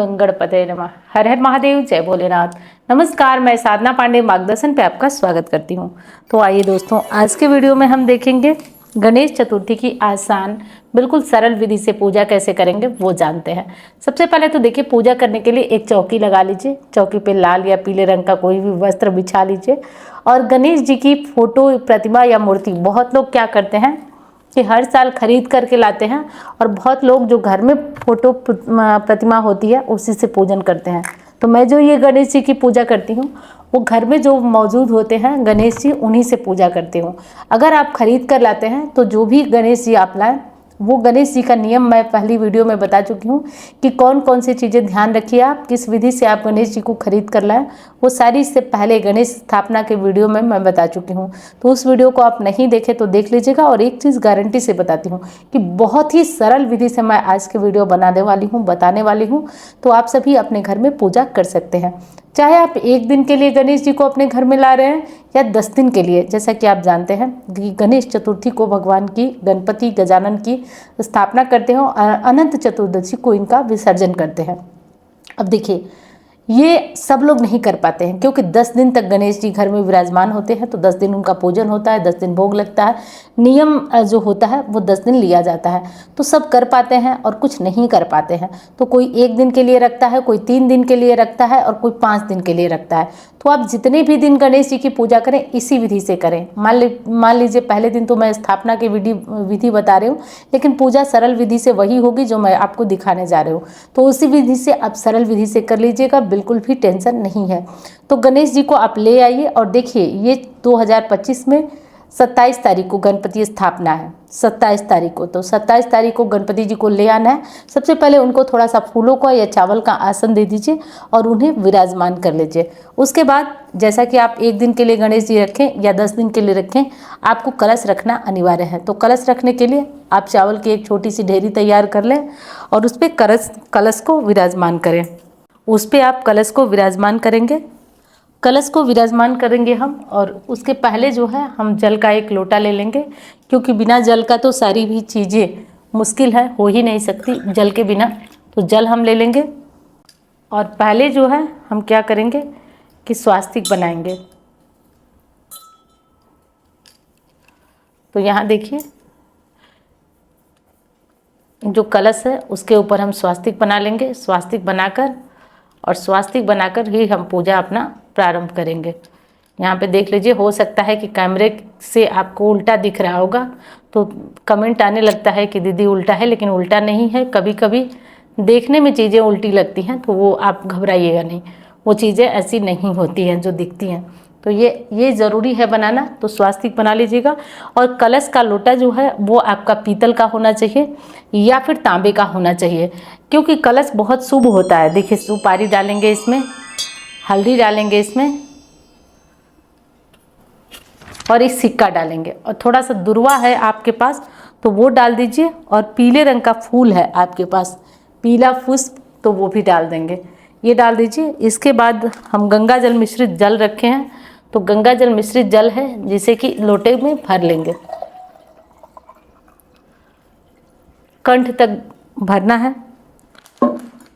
गंगणपतये नमः। हर हर महादेव, जय भोलेनाथ। नमस्कार, मैं साधना पांडे मार्गदर्शन पे आपका स्वागत करती हूँ। तो आइए दोस्तों, आज के वीडियो में हम देखेंगे गणेश चतुर्थी की आसान बिल्कुल सरल विधि से पूजा कैसे करेंगे वो जानते हैं। सबसे पहले तो देखिए, पूजा करने के लिए एक चौकी लगा लीजिए। चौकी पे लाल या पीले रंग का कोई भी वस्त्र बिछा लीजिए और गणेश जी की फोटो, प्रतिमा या मूर्ति, बहुत लोग क्या करते हैं कि हर साल खरीद करके लाते हैं और बहुत लोग जो घर में फोटो प्रतिमा होती है उसी से पूजन करते हैं। तो मैं जो ये गणेश जी की पूजा करती हूँ वो घर में जो मौजूद होते हैं गणेश जी, उन्हीं से पूजा करती हूँ। अगर आप खरीद कर लाते हैं तो जो भी गणेश जी आप लाएं, वो गणेश जी का नियम मैं पहली वीडियो में बता चुकी हूँ कि कौन कौन सी चीज़ें ध्यान रखिए, आप किस विधि से आप गणेश जी को खरीद कर लाएं, वो सारी इससे पहले गणेश स्थापना के वीडियो में मैं बता चुकी हूँ। तो उस वीडियो को आप नहीं देखे तो देख लीजिएगा। और एक चीज़ गारंटी से बताती हूँ कि बहुत ही सरल विधि से मैं आज के वीडियो बताने वाली हूँ। तो आप सभी अपने घर में पूजा कर सकते हैं, चाहे आप एक दिन के लिए गणेश जी को अपने घर में ला रहे हैं या 10 दिन के लिए। जैसा कि आप जानते हैं कि गणेश चतुर्थी को भगवान की, गणपति गजानन की स्थापना करते हैं और अनंत चतुर्दशी को इनका विसर्जन करते हैं। अब देखिए, ये सब लोग नहीं कर पाते हैं क्योंकि 10 दिन तक गणेश जी घर में विराजमान होते हैं। तो 10 दिन उनका पूजन होता है, 10 दिन भोग लगता है, नियम जो होता है वो 10 दिन लिया जाता है। तो सब कर पाते हैं और कुछ नहीं कर पाते हैं। तो कोई 1 दिन के लिए रखता है, कोई 3 दिन के लिए रखता है और कोई 5 दिन के लिए रखता है। तो आप जितने भी दिन गणेश जी की पूजा करें इसी विधि से करें। मान लीजिए पहले दिन तो मैं स्थापना की विधि बता रही हूँ, लेकिन पूजा सरल विधि से वही होगी जो मैं आपको दिखाने जा रही हूँ। तो उसी विधि से आप सरल विधि से कर लीजिएगा, बिल्कुल भी टेंशन नहीं है। तो गणेश जी को आप ले आइए और देखिए, ये 2025 में 27 तारीख को गणपति स्थापना है। 27 तारीख को, तो 27 तारीख को गणपति जी को ले आना है। सबसे पहले उनको थोड़ा सा फूलों का या चावल का आसन दे दीजिए और उन्हें विराजमान कर लीजिए। उसके बाद जैसा कि आप 1 दिन के लिए गणेश जी रखें या 10 दिन के लिए रखें, आपको कलश रखना अनिवार्य है। तो कलश रखने के लिए आप चावल की एक छोटी सी ढेरी तैयार कर लें और उस पर कलश को विराजमान करें। उस पर आप कलश को विराजमान करेंगे हम। और उसके पहले जो है हम जल का एक लोटा ले लेंगे, क्योंकि बिना जल का तो सारी भी चीज़ें मुश्किल है, हो ही नहीं सकती जल के बिना। तो जल हम ले लेंगे और पहले जो है हम क्या करेंगे कि स्वास्तिक बनाएंगे। तो यहाँ देखिए, जो कलश है उसके ऊपर हम स्वास्तिक बना लेंगे। स्वास्तिक बनाकर ही हम पूजा अपना प्रारंभ करेंगे। यहाँ पे देख लीजिए, हो सकता है कि कैमरे से आपको उल्टा दिख रहा होगा, तो कमेंट आने लगता है कि दीदी उल्टा है, लेकिन उल्टा नहीं है। कभी कभी देखने में चीज़ें उल्टी लगती हैं, तो वो आप घबराइएगा नहीं, वो चीज़ें ऐसी नहीं होती हैं जो दिखती हैं। तो ये ज़रूरी है बनाना। तो स्वास्तिक बना लीजिएगा। और कलश का लोटा जो है वो आपका पीतल का होना चाहिए या फिर तांबे का होना चाहिए, क्योंकि कलश बहुत शुभ होता है। देखिए, सुपारी डालेंगे इसमें, हल्दी डालेंगे इसमें और एक सिक्का डालेंगे और थोड़ा सा दुर्वा है आपके पास तो वो डाल दीजिए। और पीले रंग का फूल है आपके पास, पीला पुष्प, तो वो भी डाल देंगे, ये डाल दीजिए। इसके बाद हम गंगा जल मिश्रित जल रखे हैं, तो गंगा जल मिश्रित जल है जिसे कि लोटे में भर लेंगे, कंठ तक भरना है।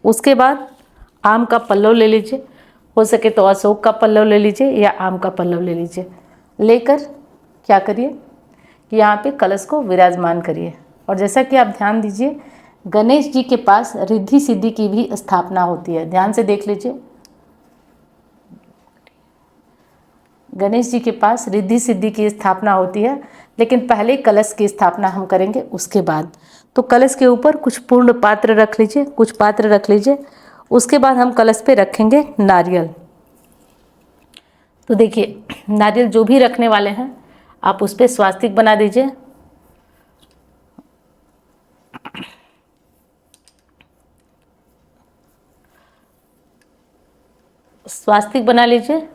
उसके बाद आम का पल्लव ले लीजिए, हो सके तो अशोक का पल्लव ले लीजिए या आम का पल्लव ले लीजिए। लेकर क्या करिए कि यहाँ पे कलश को विराजमान करिए। और जैसा कि आप ध्यान दीजिए, गणेश जी के पास रिद्धि सिद्धि की भी स्थापना होती है। ध्यान से देख लीजिए, गणेश जी के पास रिद्धि सिद्धि की स्थापना होती है, लेकिन पहले कलश की स्थापना हम करेंगे उसके बाद। तो कलश के ऊपर कुछ पूर्ण पात्र रख लीजिए, उसके बाद हम कलश पे रखेंगे नारियल। तो देखिए, नारियल जो भी रखने वाले हैं आप उस पर स्वास्तिक बना दीजिए। स्वास्तिक बना लीजिए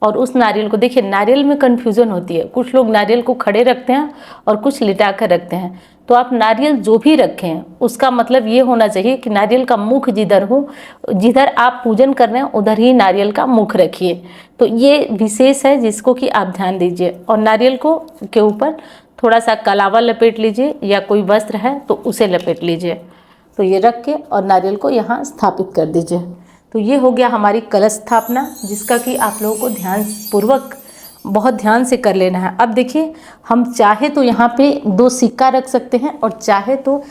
और उस नारियल को, देखिए नारियल में कन्फ्यूज़न होती है, कुछ लोग नारियल को खड़े रखते हैं और कुछ लिटा कर रखते हैं। तो आप नारियल जो भी रखें उसका मतलब ये होना चाहिए कि नारियल का मुख जिधर हो, जिधर आप पूजन कर रहे हैं उधर ही नारियल का मुख रखिए। तो ये विशेष है जिसको कि आप ध्यान दीजिए। और नारियल को के ऊपर थोड़ा सा कलावा लपेट लीजिए या कोई वस्त्र है तो उसे लपेट लीजिए। तो ये रख के और नारियल को यहाँ स्थापित कर दीजिए। तो ये हो गया हमारी कलश स्थापना, जिसका कि आप लोगों को ध्यान पूर्वक बहुत ध्यान से कर लेना है। अब देखिए, हम चाहे तो यहाँ पे 2 सिक्का रख सकते हैं और चाहे तो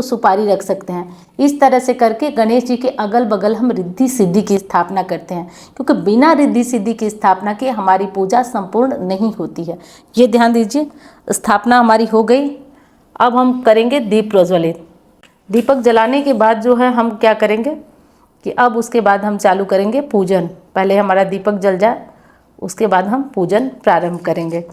सुपारी रख सकते हैं। इस तरह से करके गणेश जी के अगल बगल हम रिद्धि सिद्धि की स्थापना करते हैं, क्योंकि बिना रिद्धि सिद्धि की स्थापना के हमारी पूजा संपूर्ण नहीं होती है। ये ध्यान दीजिए। स्थापना हमारी हो गई। अब हम करेंगे दीप प्रज्वलित। दीपक जलाने के बाद जो है हम क्या करेंगे कि अब उसके बाद हम चालू करेंगे पूजन। पहले हमारा दीपक जल जाए, उसके बाद हम पूजन प्रारंभ करेंगे।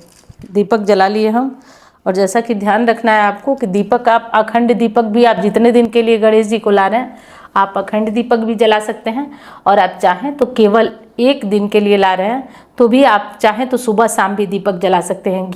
दीपक जला लिए हम, और जैसा कि ध्यान रखना है आपको कि दीपक आप अखंड दीपक भी, आप जितने दिन के लिए गणेश जी को ला रहे हैं आप अखंड दीपक भी जला सकते हैं, और आप चाहें तो केवल 1 दिन के लिए ला रहे हैं तो भी आप चाहें तो सुबह शाम भी दीपक जला सकते हैं।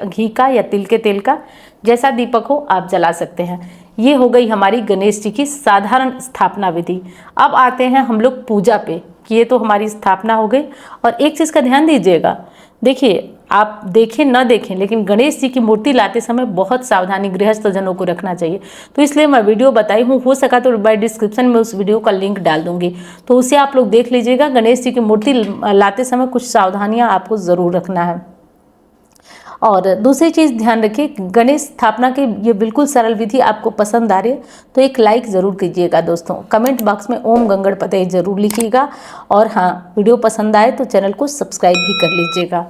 घी का या तिल के तेल का, जैसा दीपक हो आप जला सकते हैं। ये हो गई हमारी गणेश जी की साधारण स्थापना विधि। अब आते हैं हम लोग पूजा पे, कि ये तो हमारी स्थापना हो गई। और एक चीज़ का ध्यान दीजिएगा, देखिए आप देखें न देखें, लेकिन गणेश जी की मूर्ति लाते समय बहुत सावधानी गृहस्थजनों को रखना चाहिए। तो इसलिए मैं वीडियो बताई हूँ, हो सका तो मैं डिस्क्रिप्शन में उस वीडियो का लिंक डाल दूंगी, तो उसे आप लोग देख लीजिएगा। गणेश जी की मूर्ति लाते समय कुछ सावधानियाँ आपको ज़रूर रखना है। और दूसरी चीज़ ध्यान रखिए, गणेश स्थापना की ये बिल्कुल सरल विधि आपको पसंद आ रही है तो एक लाइक ज़रूर कीजिएगा दोस्तों। कमेंट बॉक्स में ओम गंगणपते ज़रूर लिखिएगा, और हाँ, वीडियो पसंद आए तो चैनल को सब्सक्राइब भी कर लीजिएगा।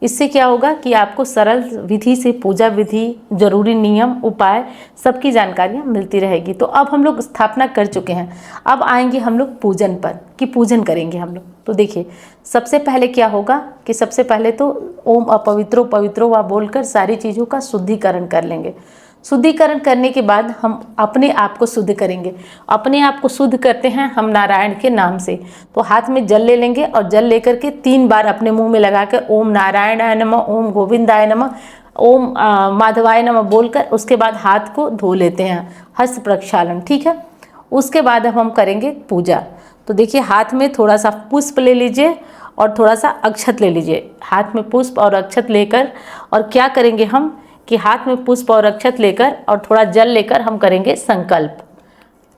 इससे क्या होगा कि आपको सरल विधि से पूजा विधि, जरूरी नियम, उपाय सबकी जानकारियाँ मिलती रहेगी। तो अब हम लोग स्थापना कर चुके हैं, अब आएंगे हम लोग पूजन पर, कि पूजन करेंगे हम लोग। तो देखिए, सबसे पहले क्या होगा कि सबसे पहले तो ओम अपवित्रो पवित्रो वा बोलकर सारी चीज़ों का शुद्धिकरण कर लेंगे। शुद्धिकरण करने के बाद हम अपने आप को शुद्ध करेंगे। अपने आप को शुद्ध करते हैं हम नारायण के नाम से। तो हाथ में जल ले लेंगे और जल लेकर के 3 बार अपने मुंह में लगा कर ओम नारायणाय नमः, ओम गोविंदाय नमः, ओम माधवाय नमः बोलकर उसके बाद हाथ को धो लेते हैं, हस्त प्रक्षालन। ठीक है। उसके बाद अब हम करेंगे पूजा। तो देखिए, हाथ में थोड़ा सा पुष्प ले लीजिए और थोड़ा सा अक्षत ले लीजिए। हाथ में पुष्प और अक्षत लेकर, और क्या करेंगे हम कि हाथ में पुष्प और अक्षत लेकर और थोड़ा जल लेकर हम करेंगे संकल्प।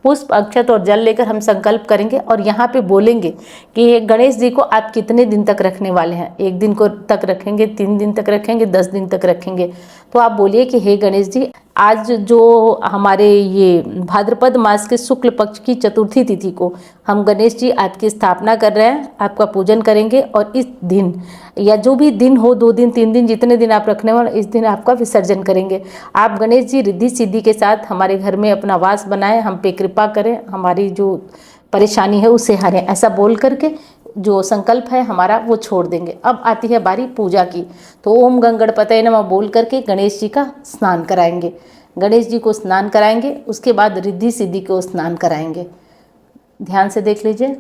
पुष्प, अक्षत और जल लेकर हम संकल्प करेंगे, और यहाँ पे बोलेंगे कि गणेश जी को आप कितने दिन तक रखने वाले हैं। 1 दिन को तक रखेंगे, 3 दिन तक रखेंगे, 10 दिन तक रखेंगे। तो आप बोलिए कि हे गणेश जी, आज जो हमारे ये भाद्रपद मास के शुक्ल पक्ष की चतुर्थी तिथि को हम गणेश जी आपकी स्थापना कर रहे हैं, आपका पूजन करेंगे, और इस दिन या जो भी दिन हो, 2 दिन 3 दिन जितने दिन आप रखने वाले, इस दिन आपका विसर्जन करेंगे। आप गणेश जी रिद्धि सिद्धि के साथ हमारे घर में अपना वास बनाएं, हम पे कृपा करें, हमारी जो परेशानी है उसे हरें, ऐसा बोल करके जो संकल्प है हमारा वो छोड़ देंगे। अब आती है बारी पूजा की। तो ओम गंगणपतये नमः बोल करके गणेश जी का स्नान कराएंगे। गणेश जी को स्नान कराएंगे, उसके बाद रिद्धि सिद्धि को स्नान कराएंगे। ध्यान से देख लीजिए।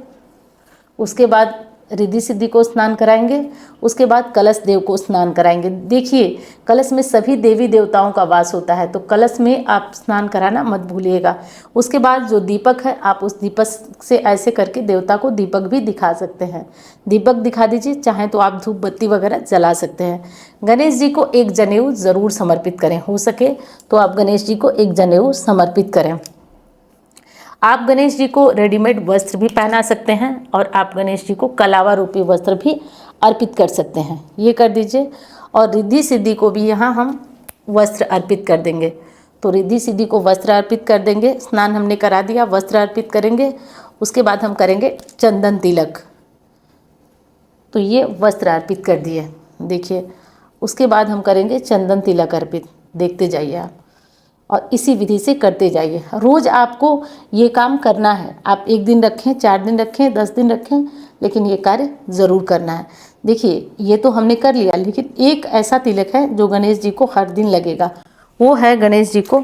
उसके बाद रिद्धि सिद्धि को स्नान कराएंगे, उसके बाद कलश देव को स्नान कराएंगे। देखिए, कलश में सभी देवी देवताओं का वास होता है, तो कलश में आप स्नान कराना मत भूलिएगा। उसके बाद जो दीपक है, आप उस दीपक से ऐसे करके देवता को दीपक भी दिखा सकते हैं। दीपक दिखा दीजिए, चाहे तो आप धूप बत्ती वगैरह जला सकते हैं। गणेश जी को एक जनेऊ ज़रूर समर्पित करें, हो सके तो आप गणेश जी को एक जनेऊ समर्पित करें। आप गणेश जी को रेडीमेड वस्त्र भी पहना सकते हैं, और आप गणेश जी को कलावा रूपी वस्त्र भी अर्पित कर सकते हैं। ये कर दीजिए। और रिद्धि सिद्धि को भी यहाँ हम वस्त्र अर्पित कर देंगे। तो रिद्धि सिद्धि को वस्त्र अर्पित कर देंगे। स्नान हमने करा दिया, वस्त्र अर्पित करेंगे। उसके बाद हम करेंगे चंदन तिलक। तो ये वस्त्र अर्पित कर दिए। देखिए, उसके बाद हम करेंगे चंदन तिलक अर्पित। देखते जाइए आप, और इसी विधि से करते जाइए। रोज़ आपको ये काम करना है। आप 1 दिन रखें, 4 दिन रखें, 10 दिन रखें, लेकिन ये कार्य ज़रूर करना है। देखिए, ये तो हमने कर लिया, लेकिन एक ऐसा तिलक है जो गणेश जी को हर दिन लगेगा। वो है गणेश जी को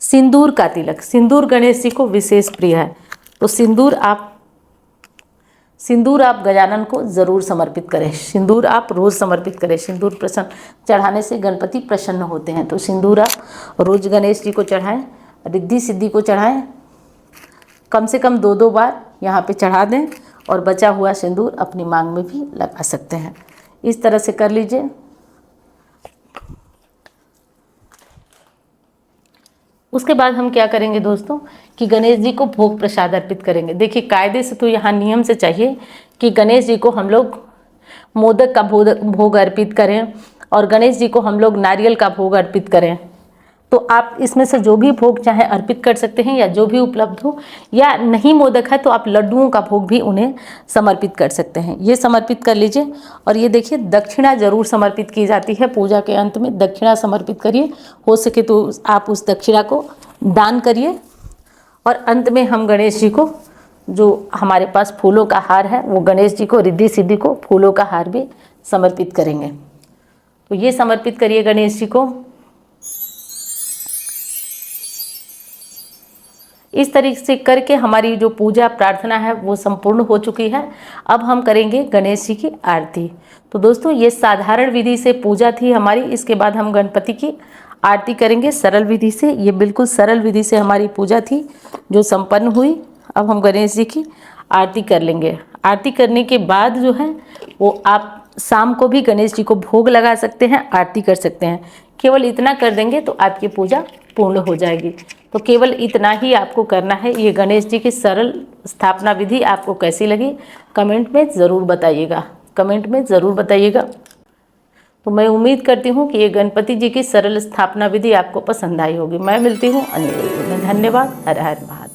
सिंदूर का तिलक। सिंदूर गणेश जी को विशेष प्रिय है। तो सिंदूर आप गजानन को ज़रूर समर्पित करें। सिंदूर आप रोज़ समर्पित करें। सिंदूर प्रसन्न चढ़ाने से गणपति प्रसन्न होते हैं। तो सिंदूर आप रोज़ गणेश जी को चढ़ाएं, रिद्धि सिद्धि को चढ़ाएं। कम से कम 2-2 बार यहाँ पे चढ़ा दें, और बचा हुआ सिंदूर अपनी मांग में भी लगा सकते हैं। इस तरह से कर लीजिए। उसके बाद हम क्या करेंगे दोस्तों कि गणेश जी को भोग प्रसाद अर्पित करेंगे। देखिए कायदे से तो यहाँ नियम से चाहिए कि गणेश जी को हम लोग मोदक का भोग अर्पित करें और गणेश जी को हम लोग नारियल का भोग अर्पित करें। तो आप इसमें से जो भी भोग चाहे अर्पित कर सकते हैं, या जो भी उपलब्ध हो, या नहीं मोदक है तो आप लड्डुओं का भोग भी उन्हें समर्पित कर सकते हैं। ये समर्पित कर लीजिए। और ये देखिए दक्षिणा जरूर समर्पित की जाती है पूजा के अंत में, दक्षिणा समर्पित करिए। हो सके तो आप उस दक्षिणा को दान करिए। और अंत में हम गणेश जी को, जो हमारे पास फूलों का हार है, वो गणेश जी को, रिद्धि सिद्धि को फूलों का हार भी समर्पित करेंगे। तो ये समर्पित करिए गणेश जी को। इस तरीके से करके हमारी जो पूजा प्रार्थना है वो संपूर्ण हो चुकी है। अब हम करेंगे गणेश जी की आरती। तो दोस्तों ये साधारण विधि से पूजा थी हमारी। इसके बाद हम गणपति की आरती करेंगे सरल विधि से। ये बिल्कुल सरल विधि से हमारी पूजा थी जो संपन्न हुई। अब हम गणेश जी की आरती कर लेंगे। आरती करने के बाद जो है वो आप शाम को भी गणेश जी को भोग लगा सकते हैं, आरती कर सकते हैं। केवल इतना कर देंगे तो आपकी पूजा पूर्ण हो जाएगी। तो केवल इतना ही आपको करना है। ये गणेश जी की सरल स्थापना विधि आपको कैसी लगी कमेंट में ज़रूर बताइएगा, कमेंट में ज़रूर बताइएगा। तो मैं उम्मीद करती हूँ कि ये गणपति जी की सरल स्थापना विधि आपको पसंद आई होगी। मैं मिलती हूँ अन्य वीडियो में। धन्यवाद। हर हर महादेव।